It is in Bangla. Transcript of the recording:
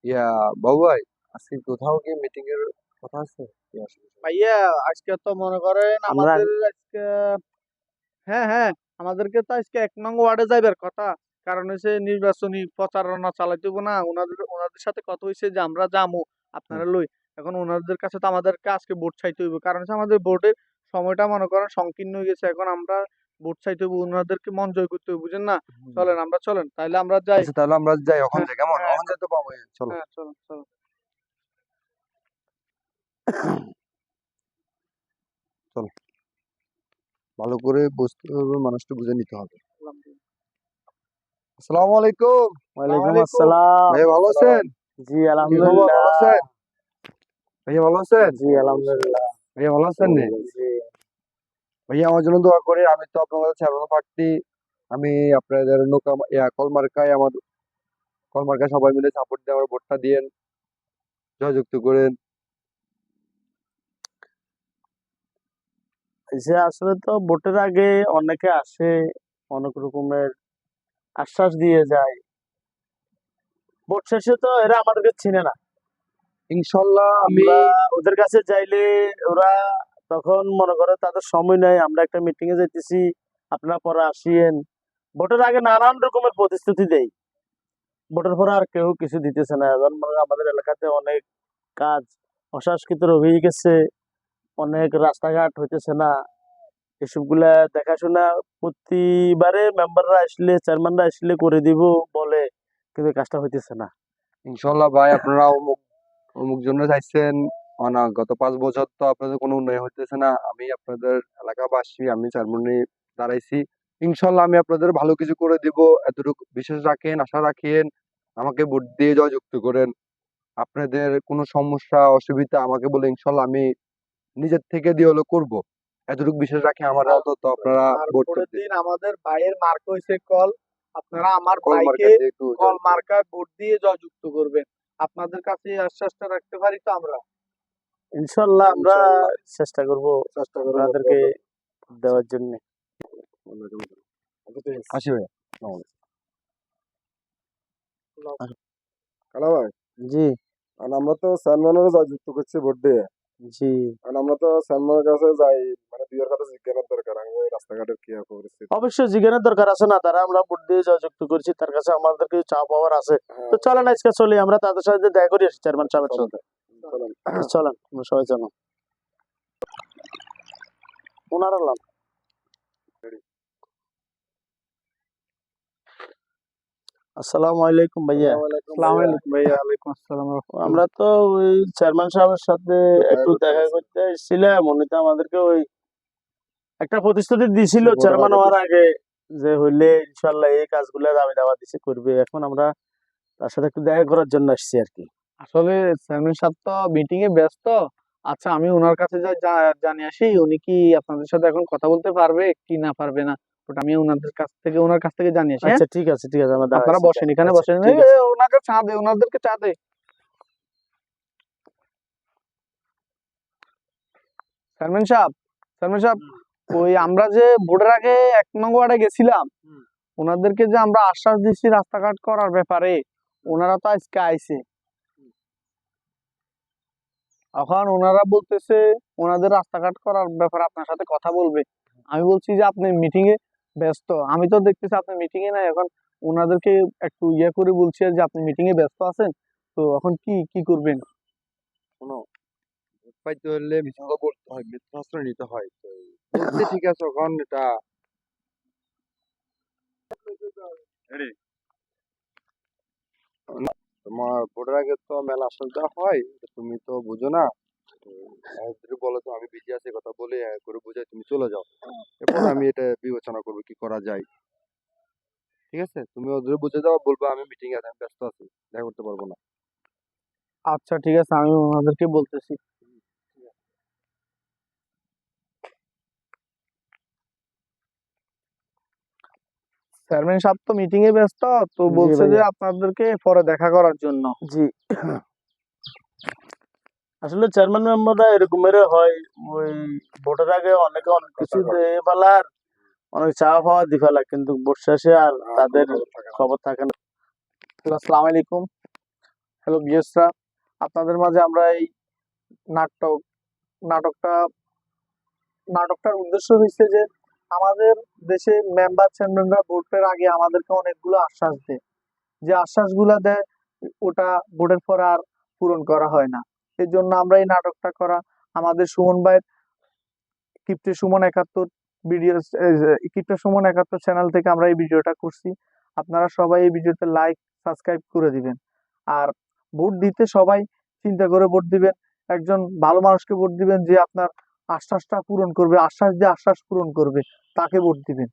ইয়া বাবু ভাই, আজকে কোথাও কি মিটিং এর কথা আছে? কি আসলে? ভাইয়া, আজকে তো মনে করেন আমরা আমাদের আজকে, হ্যাঁ হ্যাঁ, আমাদেরকে তো আজকে 1 নং ওয়ার্ডে যাইবার কথা। কারণ হচ্ছে নির্বাচনী প্রচারণা চালাইতে হবে না, ওনাদের ওনাদের সাথে কথা হয়েছে যে আমরা যাবো হুম, আপনারা লই। এখন ওনাদের কাছে তো আমাদেরকে আজকে ভোট চাইতে হইব, কারণ হচ্ছে আমাদের ভোটের সময়টা মনে করেন সংকীর্ণ হয়ে গেছে। এখন আমরা ভোট চাইতে হইব, ওনাদেরকে মন জয় করতে হবে, বুঝেন না? হুম। চলেন, আমরা চলেন, তাইলে আমরা যাই। আচ্ছা, তাহলে আমরা যাই, ওখান হ্যাঁ যাই, কেমন? হ্যাঁ ওখান যেতে পাবো, চলো। হ্যাঁ, চলেন চলেন। চলো, ভালো করে বুঝতে হবে, মানুষটা বুঝে নিতে হবে। আসসালামু আলাইকুম। ওয়ালাইকুম আলাইকুম। আসসালাম। ভাই ভালো আছেন? জি কি খবর, আলহামদুলিল্লাহ। ভালো আছেন? ভাইয়া ভালো আছেন? জি আলহামদুলিল্লাহ। ভাইয়া ভালো আছেন নে? জি ভাইয়া আমার জন্য দোয়া করে, আমি তো আপনাদের চেয়ারম্যান প্রার্থী। আমি আপনাদের নৌকা কলমার্কায় কলমার্কায় সবাই মিলে সাপোর্ট দিয়ে আমার ভোটটা দিয়েন, জয়যুক্ত করেন। যে আসলে তো ভোটের আগে অনেকে আসে, অনেক রকমের আশ্বাস দিয়ে যায়। ভোট শেষে তো এরা আমাদেরকে চিনে না। ইনশাল্লাহ আমি আমরা ওদের কাছে যাইলে ওরা তখন মনে করে তাদের সময় নাই, আমরা একটা মিটিং এ যাইতেছি, আপনারা পরে আসিয়েন। ভোটের আগে নানান রকমের প্রতিশ্রুতি দেয়, ভোটের পরে আর কেউ কিছু দিতেছে না। এখন মনে হয় আমাদের এলাকাতে অনেক কাজ অসংস্কৃত হয়ে গেছে, অনেক রাস্তাঘাট হইতেছে না। এসবগুলা দেখাশোনা প্রতিবারে মেম্বাররা আসলে, চেয়ারম্যানরা আসলে করে দিব বলে, কিন্তু কাজটা হইতেছে না। ইনশাল্লাহ ভাই, আপনারা অমুক অমুক জন্য চাইছেন। না, গত 5 বছর তো আপনাদের কোনো উন্নয়ন হইতেছে না। আমি আপনাদের এলাকাবাসী, আমি চেয়ারম্যানে দাঁড়াইছি। ইনশাল্লাহ আমি আপনাদের ভালো কিছু করে দিব, এতটুকু বিশ্বাস রাখেন, আশা রাখেন। আমাকে ভোট দিয়ে জয়যুক্ত করেন। আপনাদের কোনো সমস্যা অসুবিধা আমাকে বলে, ইনশাল্লাহ আমি নিজের থেকে দিয়ে হলো করবো। এতটুকু বিশ্বাস রাখে আমার, আর অন্তত আপনারা আর ভোটটা ভোটের দিন। দিন আমাদের ভাইয়ের মার্ক হয়েছে কল। আপনারা আমার কল ভাইকে মার্কা দিয়ে একটু কল জয় করুন। মার্কায় ভোট দিয়ে জয়যুক্ত করবেন। আপনাদের কাছে এই আশ্বাসটা রাখতে পারি তো আমরা? ইনশাল্লাহ আমরা ইনশাল্লাহ চেষ্টা করব চেষ্টা করবো আপনাদেরকে দেওয়ার জন্য। আসি ভাইয়া, আসসালামু আলাইকুম। কালা ভাই, জি আর আমরা তো সালমানের যুক্ত করছি ভোট দিয়ে। জি আর আমরা তো সালমানের কাছে যাই, মানে দুইয়ের কথা জিজ্ঞাসার দরকার, আমি ওই রাস্তাঘাটের কি পরিস্থিতি। অবশ্যই জিজ্ঞানের দরকার আছে না, তারা আমরা ভোট দিয়ে জয়যুক্ত করছি, তার কাছে আমাদের কিছু চা পাওয়ার আছে। তো হ্যাঁ, চলেন আজকে চলি, আমরা তাদের সাথে দেখা করি আসি, চেয়ারম্যান সাহেবের চলেন সাথে। চলেন। তো চলেন, আমরা সবাই চলেন। ওনারা লাম। আসসালামু আলাইকুম ভাইয়া। আসসালামু আলাইকুম ভাইয়া। ওয়ালাইকুম আসসালাম আমরা রাহমাতুল্লাহ। তো ওই চেয়ারম্যান সাহেবের সাথে দেখা একটু করতে দেখা পারছি। করতে এসেছিলাম, উনি তো আমাদেরকে ওই একটা প্রতিশ্রুতি দিছিল সে ভোটের চেয়ারম্যান আগে হওয়ার দিছি। আগে, যে হইলে ইনশাল্লাহ এই কাজগুলো দাবি দাওয়া দিছে করবে। এখন আমরা তার সাথে একটু দেখা করার জন্য আসছি আর কি। আসলে চেয়ারম্যান সাহেব তো মিটিং এ ব্যস্ত। আচ্ছা, আমি ওনার কাছে জানিয়ে আসি, উনি কি আপনাদের সাথে এখন কথা বলতে পারবে কি না পারবে না, ওটা আমি ওনার কাছ থেকে জানিয়ে আসি। হ্যাঁ, আচ্ছা ঠিক আছে ঠিক আছে, আমরা আপনারা দাঁড়াইছি। বসেন, এখানে আচ্ছা বসেন। ঠিক আছে। ওনাকে চা দে, ওনাদেরকে চা দে। চেয়ারম্যান সাহেব, চেয়ারম্যান সাহেব, ওই আমরা যে ভোটের আগে 1 নং ওয়ার্ডে গেছিলাম, ওনাদেরকে যে আমরা আশ্বাস দিচ্ছি রাস্তাঘাট করার ব্যাপারে, ওনারা তো আজকে আইছে। এখন ওনারা বলতেছে ওনাদের রাস্তাঘাট করার ব্যাপারে আপনার সাথে কথা বলবে। আমি বলছি যে আপনি মিটিং এ ব্যস্ত, আমি তো দেখতেছি আপনি মিটিং এ নাই। এখন ওনাদেরকে একটু ইয়ে করে বলছি যে আপনি মিটিং এ ব্যস্ত আছেন, তো এখন কি কি করবেন? শোনো, ভোট পাইতে হলে মিথ্যা কথা বলতে হয়, মিথ্যা আশ্রয় নিতে হয়। তো বলছি ঠিক আছে, এখন এটা রেডি। তোমার ভোটের আগে তো মেলা আশ্বাস দেওয়া হয়, তো তুমি তো বুঝো না। তো যদি বলো তো আমি বিজি আছি, কথা বলে করে বুঝাই তুমি চলে যাও। এরপর আমি এটা বিবেচনা করবো কি করা যায়। ঠিক আছে, তুমি ওদের বুঝে দাও, বলবো আমি মিটিং এ আছি, আমি ব্যস্ত আছি, দেখা করতে পারবো না। আচ্ছা ঠিক আছে, আমি ওনাদেরকে বলতেছি। চেয়ারম্যান সাহেব তো মিটিং এ ব্যস্ত, তো জি বলছে যে ভাইয়া। আপনাদেরকে পরে দেখা করার জন্য। জি আসলে চেয়ারম্যান মেম্বাররা এরকমের হয়, ওই ভোটের আগে অনেকে অনেক কিছু কথা কয়, দিয়ে ফেলার, অনেক চাওয়া পাওয়া দিয়ে ফেলা, কিন্তু ভোট শেষে আর কোনো তাদের খবর থাকে না। খবর থাকে না। আসসালামু আলাইকুম। হ্যালো ভিউয়ার্সরা, আপনাদের মাঝে আমরা এই নাটক নাটকটা নাটকটার উদ্দেশ্য হয়েছে যে আমাদের দেশে মেম্বার চেয়ারম্যানরা ভোটের আগে আমাদেরকে অনেকগুলো আশ্বাস দেয়, যে আশ্বাসগুলা দেয় ওটা ভোটের পর আর পূরণ করা হয় না। এই জন্য আমরা এই নাটকটা করা। আমাদের সুমন ভাইয়ের কিপ্টে সুমন 71 ভিডিও, কিপ্টে সুমন 71 চ্যানেল থেকে আমরা এই ভিডিওটা করছি। আপনারা সবাই এই ভিডিওতে লাইক সাবস্ক্রাইব করে দিবেন। আর ভোট দিতে সবাই চিন্তা করে ভোট দিবেন। একজন ভালো মানুষকে ভোট দিবেন, যে আপনার আশ্বাসটা পূরণ করবে, আশ্বাস দিয়ে আশ্বাস পূরণ করবে, তাকে ভোট দিবেন।